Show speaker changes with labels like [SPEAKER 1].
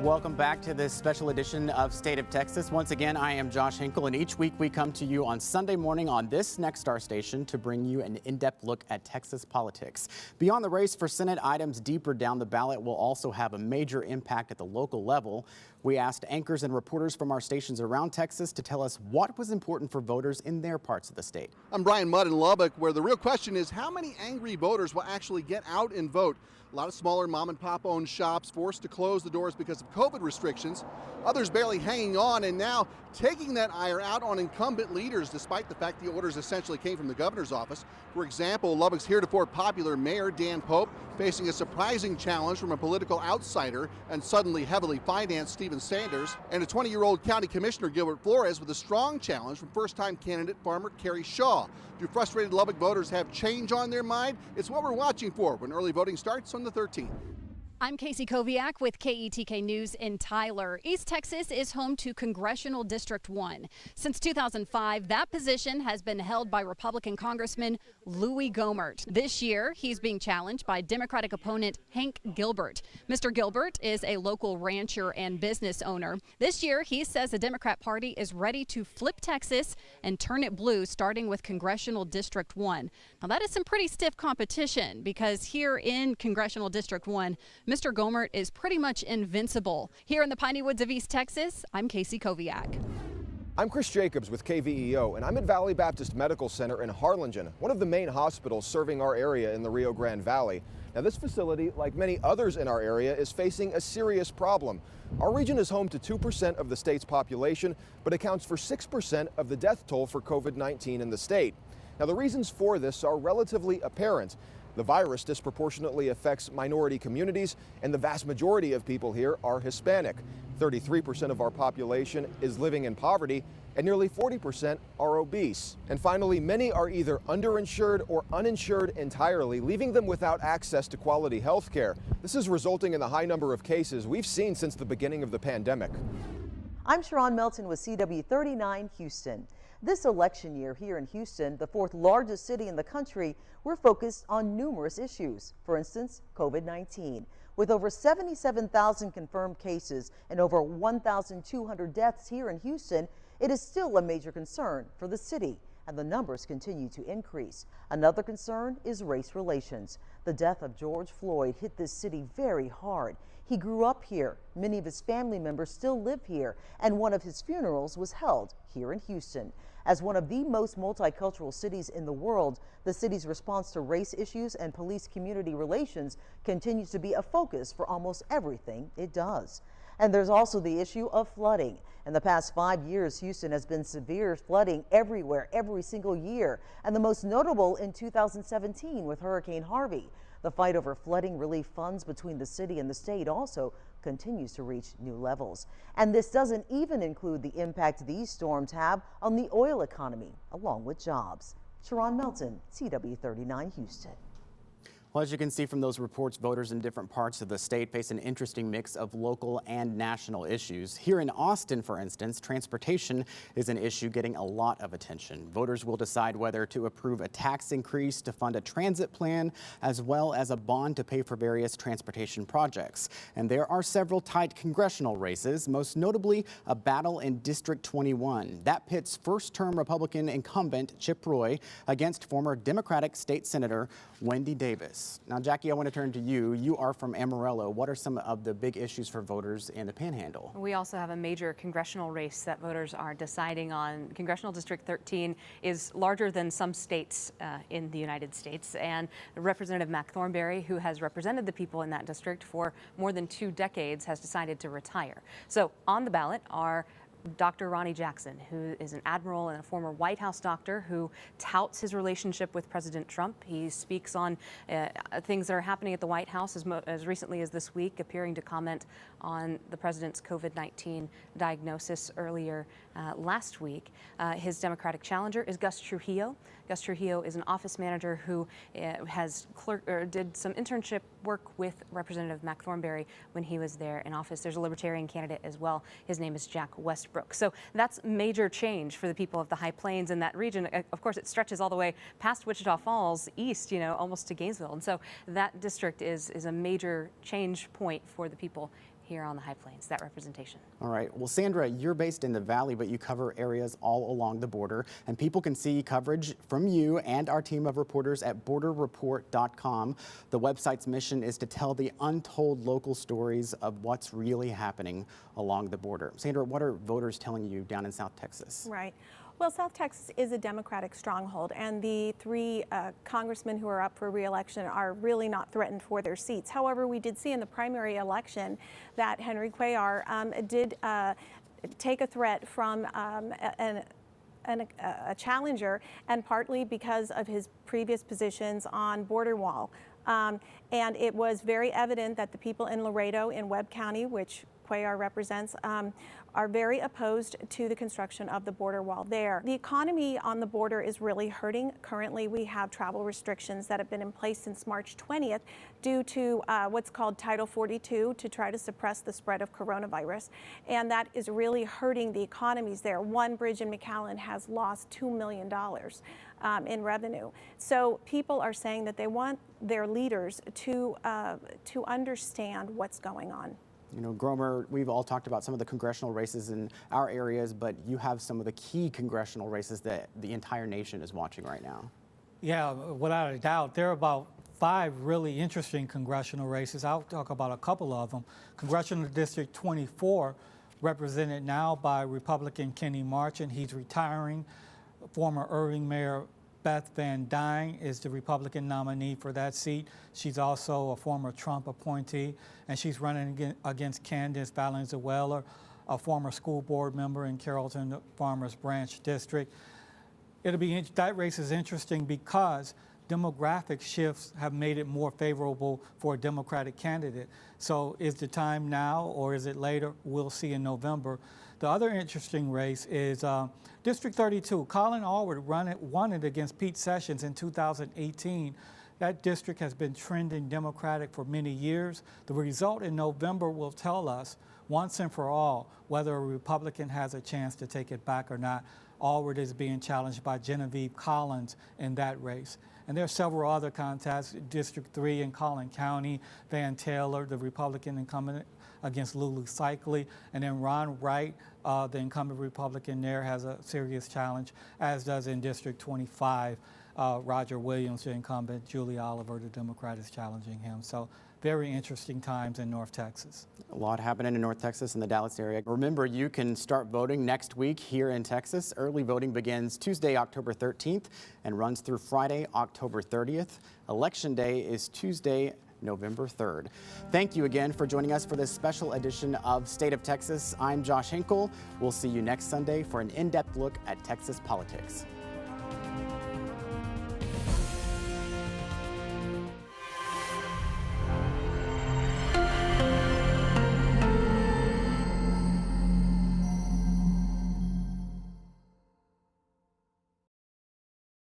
[SPEAKER 1] Welcome back to this special edition of State of Texas. Once again, I am Josh Hinkle, and each week we come to you on Sunday morning on this Next Star station to bring you an in-depth look at Texas politics. Beyond the race for Senate, items deeper down the ballot will also have a major impact at the local level. We asked anchors and reporters from our stations around Texas to tell us what was important for voters in their parts of the state.
[SPEAKER 2] I'm Brian Mudd in Lubbock, where the real question is how many angry voters will actually get out and vote. A lot of smaller mom and pop owned shops forced to close the doors because of COVID restrictions. Others barely hanging on and now taking that ire out on incumbent leaders, despite the fact the orders essentially came from the governor's office. For example, Lubbock's heretofore popular mayor, Dan Pope, facing a surprising challenge from a political outsider and suddenly heavily financed Stephen Sanders, and a 20-year-old county commissioner, Gilbert Flores, with a strong challenge from first-time candidate farmer Kerry Shaw. Do frustrated Lubbock voters have change on their mind? It's what we're watching for when early voting starts on the 13th.
[SPEAKER 3] I'm Casey Koviak with KETK News in Tyler. East Texas is home to Congressional District 1. Since 2005, that position has been held by Republican Congressman Louis Gohmert. This year, he's being challenged by Democratic opponent Hank Gilbert. Mr. Gilbert is a local rancher and business owner. This year, he says the Democrat Party is ready to flip Texas and turn it blue, starting with Congressional District 1. Now, that is some pretty stiff competition because here in Congressional District 1, Mr. Gohmert is pretty much invincible. Here in the Piney Woods of East Texas, I'm Casey Koviak.
[SPEAKER 4] I'm Chris Jacobs with KVEO, and I'm at Valley Baptist Medical Center in Harlingen, one of the main hospitals serving our area in the Rio Grande Valley. Now, this facility, like many others in our area, is facing a serious problem. Our region is home to 2% of the state's population, but accounts for 6% of the death toll for COVID-19 in the state. Now, the reasons for this are relatively apparent. The virus disproportionately affects minority communities, and the vast majority of people here are Hispanic. 33% of our population is living in poverty, and nearly 40% are obese. And finally, many are either underinsured or uninsured entirely, leaving them without access to quality health care. This is resulting in the high number of cases we've seen since the beginning of the pandemic.
[SPEAKER 5] I'm Sharon Melton with CW39 Houston. This election year here in Houston, the fourth largest city in the country, we're focused on numerous issues. For instance, COVID-19. With over 77,000 confirmed cases and over 1,200 deaths here in Houston, it is still a major concern for the city, and the numbers continue to increase. Another concern is race relations. The death of George Floyd hit this city very hard. He grew up here. Many of his family members still live here, and one of his funerals was held here in Houston. As one of the most multicultural cities in the world, the city's response to race issues and police community relations continues to be a focus for almost everything it does. And there's also the issue of flooding. In the past 5 years, Houston has been severe flooding everywhere, every single year, and the most notable in 2017 with Hurricane Harvey. The fight over flooding relief funds between the city and the state also continues to reach new levels. And this doesn't even include the impact these storms have on the oil economy, along with jobs. Sharon Melton, CW39 Houston.
[SPEAKER 1] Well, as you can see from those reports, voters in different parts of the state face an interesting mix of local and national issues. Here in Austin, for instance, transportation is an issue getting a lot of attention. Voters will decide whether to approve a tax increase to fund a transit plan, as well as a bond to pay for various transportation projects. And there are several tight congressional races, most notably a battle in District 21. That pits first-term Republican incumbent Chip Roy against former Democratic State Senator Wendy Davis. Now, Jackie, I want to turn to you. You are from Amarillo. What are some of the big issues for voters in the Panhandle?
[SPEAKER 6] We also have a major congressional race that voters are deciding on. Congressional District 13 is larger than some states in the United States, and Representative Mac Thornberry, who has represented the people in that district for more than 2 decades, has decided to retire. So on the ballot are Dr. Ronnie Jackson, who is an admiral and a former White House doctor who touts his relationship with President Trump. He speaks on things that are happening at the White House as recently as this week, appearing to comment on the president's COVID-19 diagnosis earlier last week. His Democratic challenger is Gus Trujillo. Gus Trujillo is an office manager who did some internship work with Representative Mac Thornberry when he was there in office. There's a Libertarian candidate as well. His name is Jack Westbrook. So that's major change for the people of the High Plains in that region. Of course, it stretches all the way past Wichita Falls east, almost to Gainesville. And so that district is a major change point for the people here on the High Plains, that representation.
[SPEAKER 1] All right. Well, Sandra, you're based in the Valley, but you cover areas all along the border, and people can see coverage from you and our team of reporters at borderreport.com. The website's mission is to tell the untold local stories of what's really happening along the border. Sandra, what are voters telling you down in South Texas?
[SPEAKER 7] Right. Well, South Texas is a Democratic stronghold, and the three congressmen who are up for re-election are really not threatened for their seats. However, we did see in the primary election that Henry Cuellar did take a threat from a challenger, and partly because of his previous positions on border wall. And it was very evident that the people in Laredo in Webb County, which Cuellar represents, are very opposed to the construction of the border wall there. The economy on the border is really hurting. Currently, we have travel restrictions that have been in place since March 20th due to what's called Title 42 to try to suppress the spread of coronavirus. And that is really hurting the economies there. One bridge in McAllen has lost $2 million in revenue. So people are saying that they want their leaders to understand what's going on.
[SPEAKER 1] You know, Gromer, we've all talked about some of the congressional races in our areas, but you have some of the key congressional races that the entire nation is watching right now.
[SPEAKER 8] Yeah, without a doubt. There are about 5 really interesting congressional races. I'll talk about a couple of them. Congressional District 24, represented now by Republican Kenny Marchant. He's retiring. Former Irving Mayor Beth Van Dyne is the Republican nominee for that seat. She's also a former Trump appointee, and she's running against Candace Valenzuela, a former school board member in Carrollton Farmers Branch District. That race is interesting because demographic shifts have made it more favorable for a Democratic candidate. So is the time now or is it later? We'll see in November. The other interesting race is District 32. Colin Allred won it against Pete Sessions in 2018. That district has been trending Democratic for many years. The result in November will tell us once and for all whether a Republican has a chance to take it back or not. Allred is being challenged by Genevieve Collins in that race. And there are several other contests. District 3 in Collin County, Van Taylor, the Republican incumbent, against Lulu Cycli. And then Ron Wright, the incumbent Republican there, has a serious challenge, as does in District 25. Roger Williams, the incumbent. Julie Oliver, the Democrat, is challenging him. So very interesting times in North Texas.
[SPEAKER 1] A lot happening in North Texas and the Dallas area. Remember, you can start voting next week here in Texas. Early voting begins Tuesday, October 13th and runs through Friday, October 30th. Election Day is Tuesday, November 3rd. Thank you again for joining us for this special edition of State of Texas. I'm Josh Hinkle. We'll see you next Sunday for an in-depth look at Texas politics.